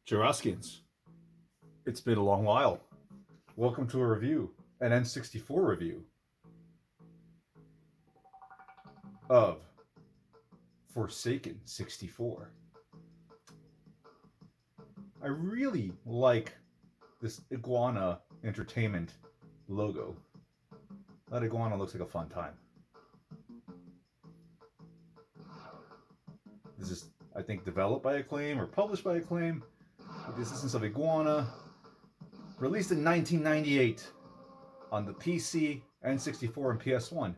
Juraskins, it's been a long while. Welcome to a review, an N64 review of Forsaken 64. I really like this iguana entertainment logo. That iguana looks like a fun time. This is, I think, developed by Acclaim or published by Acclaim with the assistance of Iguana. Released in 1998 on the PC, N64, and PS1.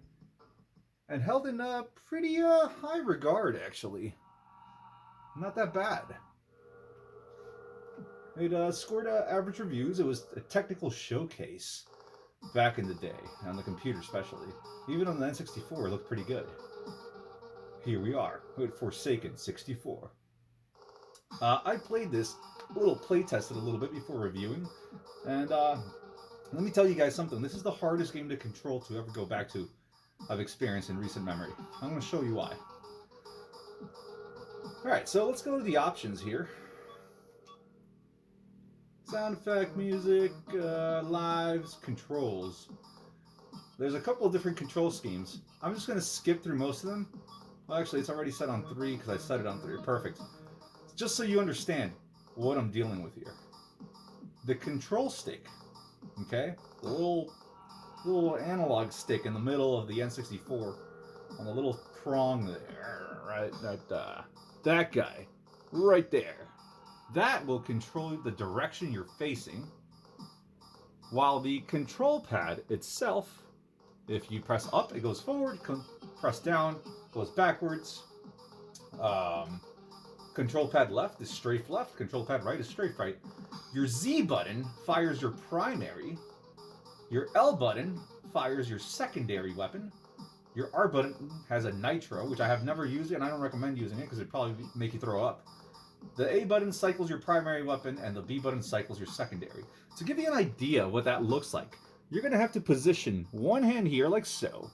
And held in pretty high regard, actually. Not that bad. It scored average reviews. It was a technical showcase back in the day, on the computer especially. Even on the N64, it looked pretty good. Here we are, with Forsaken 64. I played this, a little play tested a little bit before reviewing, and let me tell you guys something. This is the hardest game to control to ever go back to I've experienced in recent memory. I'm going to show you why. Alright, so let's go to the options here. Sound effect, music, lives, controls. There's a couple of different control schemes. I'm just going to skip through most of them. Well, actually, it's already set on 3 because I set it on 3. Perfect. Just so you understand what I'm dealing with here. The control stick, okay? The little analog stick in the middle of the N64 on the little prong there, right? That guy, right there. That will control the direction you're facing, while the control pad itself, if you press up, it goes forward, press down, goes backwards. Control pad left is strafe left, control pad right is strafe right. Your Z button fires your primary. Your L button fires your secondary weapon. Your R button has a nitro, which I have never used and I don't recommend using it because it'd probably make you throw up. The A button cycles your primary weapon and the B button cycles your secondary. To give you an idea what that looks like, you're going to have to position one hand here like so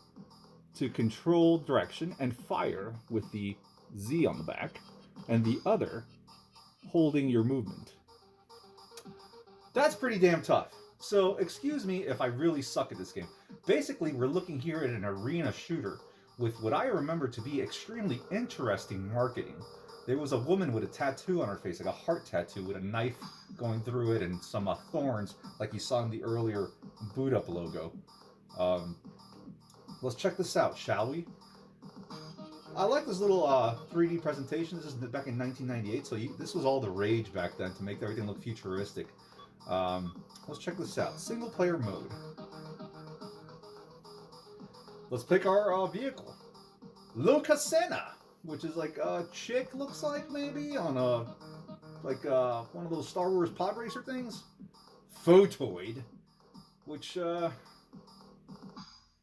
to control direction and fire with the Z on the back, and the other holding your movement. That's pretty damn tough. So excuse me if I really suck at this game. Basically, we're looking here at an arena shooter with what I remember to be extremely interesting marketing. There was a woman with a tattoo on her face, like a heart tattoo with a knife going through it and some thorns like you saw in the earlier boot up logo. Let's check this out, shall we? I like this little 3D presentation. This is back in 1998, so this was all the rage back then to make everything look futuristic. Let's check this out. Single player mode. Let's pick our vehicle. Lucasena, which is like a chick, looks like maybe, on one of those Star Wars pod racer things. Photoid, which I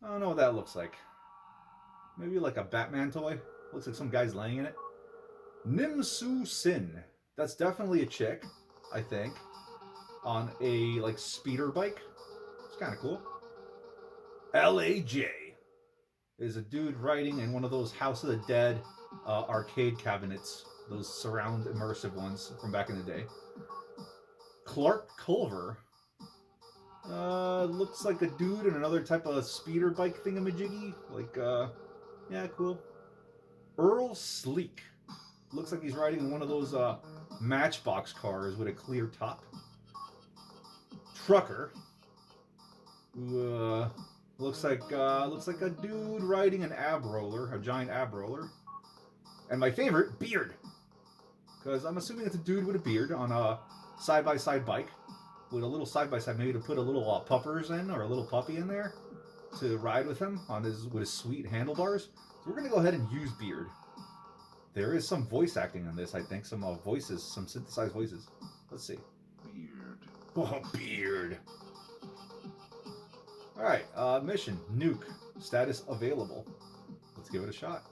don't know what that looks like. Maybe like a Batman toy. Looks like some guy's laying in it. Nimsu Sin. That's definitely a chick, I think. On a like speeder bike. It's kind of cool. LAJ is a dude riding in one of those House of the Dead arcade cabinets. Those surround immersive ones from back in the day. Clark Culver. Looks like a dude in another type of speeder bike thingamajiggy. Like, yeah, cool. Earl Sleek. Looks like he's riding in one of those Matchbox cars with a clear top. Trucker. Who looks like a dude riding an ab roller, a giant ab roller. And my favorite, Beard. Because I'm assuming it's a dude with a beard on a side-by-side bike with a little side-by-side, maybe to put a little puppers in or a little puppy in there to ride with him on with his sweet handlebars. So we're gonna go ahead and use Beard. There is some voice acting in this, I think, some voices, some synthesized voices. Let's see. Beard. Oh, Beard. All right, mission nuke status available. Let's give it a shot.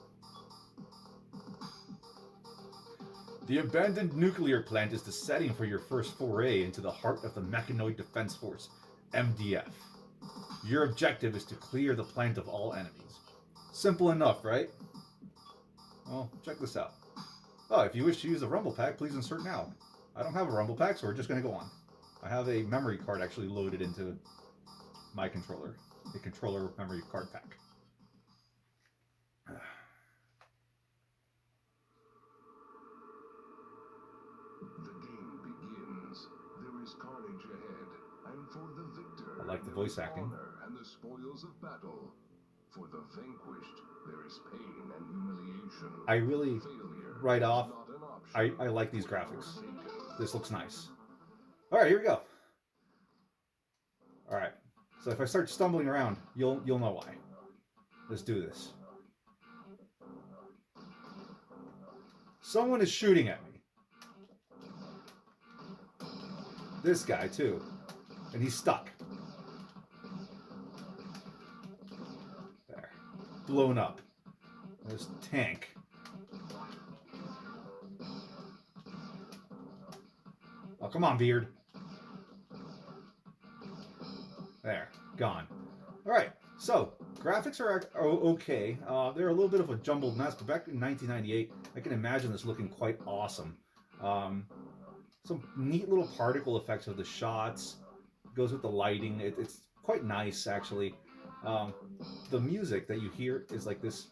The abandoned nuclear plant is the setting for your first foray into the heart of the Mechanoid Defense Force, MDF. Your objective is to clear the plant of all enemies. Simple enough, right? Well, check this out. Oh, if you wish to use the Rumble Pack, please insert now. I don't have a rumble pack, so we're just going to go on. I have a memory card actually loaded into my controller. A controller memory card pack. The game begins. There is carnage ahead, and for the victor, I like the voice acting. Honor and the spoils of battle. For the vanquished, there is pain and humiliation. I really, right off, Not an option. I like these graphics. This looks nice. All right, here we go. All right. So if I start stumbling around, you'll know why. Let's do this. Someone is shooting at me. This guy too. And he's stuck. There. Blown up. There's tank. Oh, come on, Beard. There. Gone. All right. So, graphics are okay. They're a little bit of a jumbled mess, but back in 1998, I can imagine this looking quite awesome. Some neat little particle effects of the shots. Goes with the lighting. It's quite nice, actually. The music that you hear is like this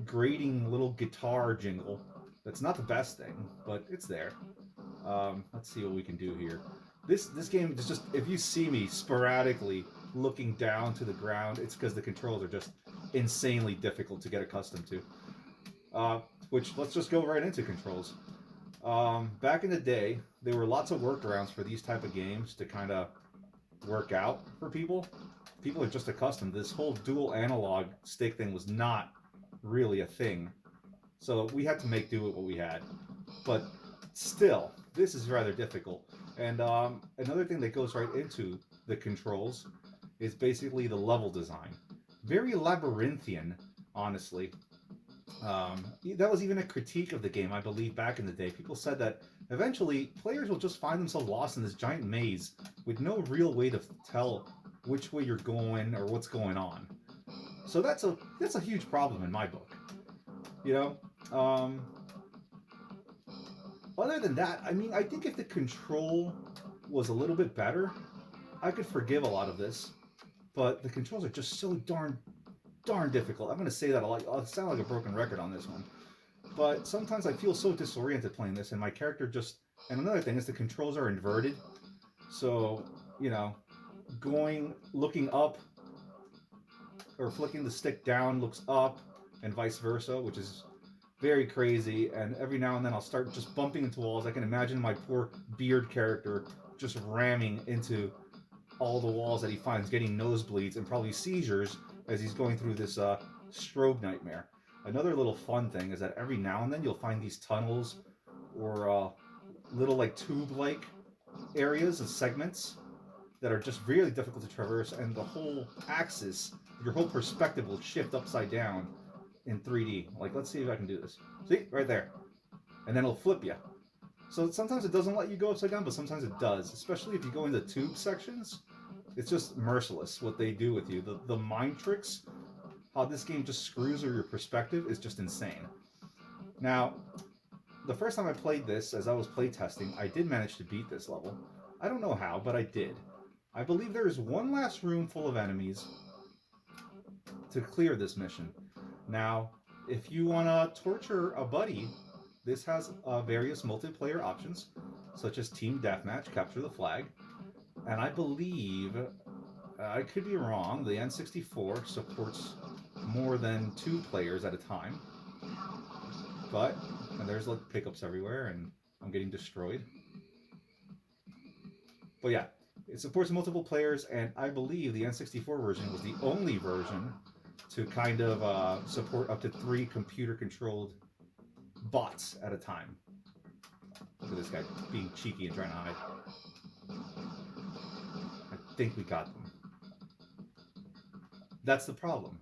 grating little guitar jingle. That's not the best thing, but it's there. Let's see what we can do here. This game is just, if you see me sporadically looking down to the ground, it's because the controls are just insanely difficult to get accustomed to. Which, let's just go right into controls. Back in the day, there were lots of workarounds for these type of games to kind of work out for people. People are just accustomed. This whole dual analog stick thing was not really a thing. So we had to make do with what we had. But still, this is rather difficult. And another thing that goes right into the controls is basically the level design. Very labyrinthian, honestly. That was even a critique of the game, I believe, back in the day. People said that eventually players will just find themselves lost in this giant maze with no real way to tell which way you're going or what's going on. So that's a huge problem in my book. You know, other than that, I mean, I think if the control was a little bit better, I could forgive a lot of this. But the controls are just so darn difficult. I'm going to say that a lot. I'll sound like a broken record on this one. But sometimes I feel so disoriented playing this, and my character just... And another thing is the controls are inverted. So, you know, looking up, or flicking the stick down looks up, and vice versa, which is very crazy. And every now and then I'll start just bumping into walls. I can imagine my poor Beard character just ramming into all the walls that he finds, getting nosebleeds and probably seizures as he's going through this strobe nightmare. Another little fun thing is that every now and then you'll find these tunnels or little like tube-like areas and segments that are just really difficult to traverse, and the whole axis, your whole perspective will shift upside down in 3D. Like, let's see if I can do this. See? Right there. And then it'll flip you. So sometimes it doesn't let you go upside down, but sometimes it does. Especially if you go into tube sections. It's just merciless what they do with you. The mind tricks, how this game just screws with your perspective, is just insane. Now, the first time I played this, as I was playtesting, I did manage to beat this level. I don't know how, but I did. I believe there is one last room full of enemies to clear this mission. Now, if you want to torture a buddy, this has various multiplayer options, such as Team Deathmatch, Capture the Flag. And I believe, I could be wrong, the N64 supports more than 2 players at a time. But, and there's like pickups everywhere, and I'm getting destroyed. But yeah, it supports multiple players, and I believe the N64 version was the only version to kind of support up to 3 computer-controlled bots at a time. Look at this guy being cheeky and trying to hide. I think we got them. That's the problem.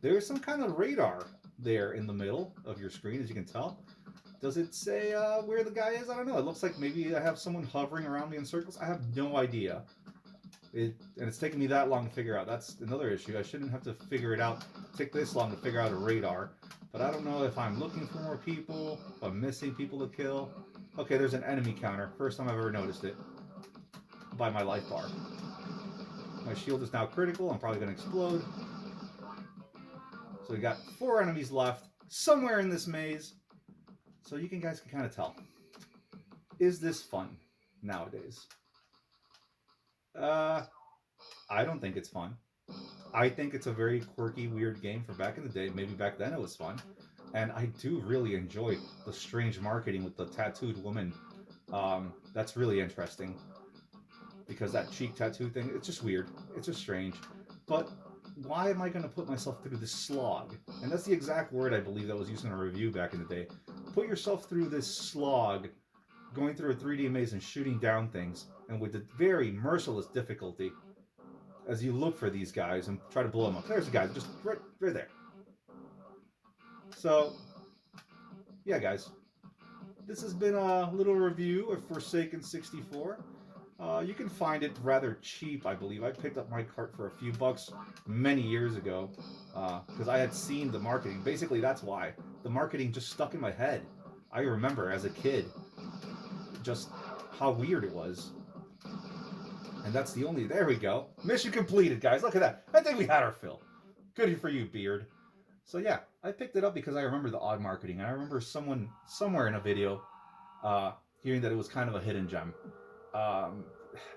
There is some kind of radar there in the middle of your screen, as you can tell. Does it say where the guy is? I don't know. It looks like maybe I have someone hovering around me in circles. I have no idea. And it's taken me that long to figure out. That's another issue. I shouldn't have to figure it out. Take this long to figure out a radar. But I don't know if I'm looking for more people, if I'm missing people to kill. Okay, there's an enemy counter. First time I've ever noticed it. By my life bar. My shield is now critical. I'm probably going to explode. So we got 4 enemies left. Somewhere in this maze. So you guys can kind of tell. Is this fun nowadays? I don't think it's fun. I think it's a very quirky, weird game from back in the day. Maybe back then it was fun. And I do really enjoy the strange marketing with the tattooed woman. That's really interesting. Because that cheek tattoo thing, it's just weird. It's just strange. But why am I going to put myself through this slog? And that's the exact word I believe that was used in a review back in the day. Put yourself through this slog, going through a 3D maze and shooting down things, and with the very merciless difficulty as you look for these guys and try to blow them up. There's the guy, just right there. So, yeah, guys. This has been a little review of Forsaken 64. You can find it rather cheap, I believe. I picked up my cart for a few bucks many years ago because I had seen the marketing. Basically, that's why. The marketing just stuck in my head. I remember as a kid just how weird it was. And that's the only... There we go. Mission completed, guys. Look at that. I think we had our fill. Good for you, Beard. So, yeah, I picked it up because I remember the odd marketing. And I remember someone somewhere in a video hearing that it was kind of a hidden gem.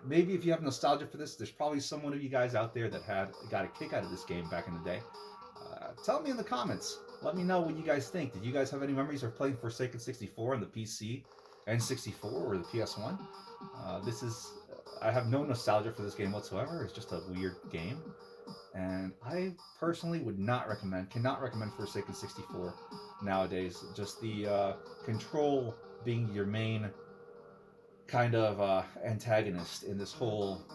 Maybe if you have nostalgia for this, there's probably someone of you guys out there that got a kick out of this game back in the day. Tell me in the comments. Let me know what you guys think. Did you guys have any memories of playing Forsaken 64 on the PC, N64, or the PS1? I have no nostalgia for this game whatsoever. It's just a weird game. And I personally cannot recommend Forsaken 64 nowadays. Just the control being your main kind of antagonist in this whole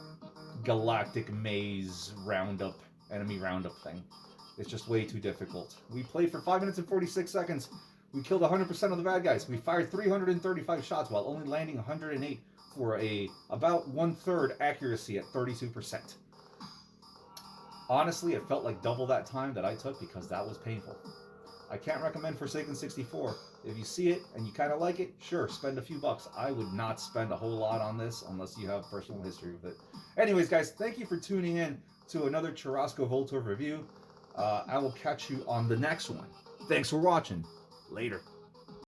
galactic maze enemy roundup thing. It's just way too difficult. We played for 5 minutes and 46 seconds. We killed 100% of the bad guys. We fired 335 shots while only landing 108 for about 1/3 accuracy at 32%. Honestly, it felt like double that time that I took because that was painful. I can't recommend Forsaken 64. If you see it and you kind of like it, sure, spend a few bucks. I would not spend a whole lot on this unless you have personal history with it. Anyways, guys, thank you for tuning in to another Churrasco Voltor review. I will catch you on the next one. Thanks for watching. Later.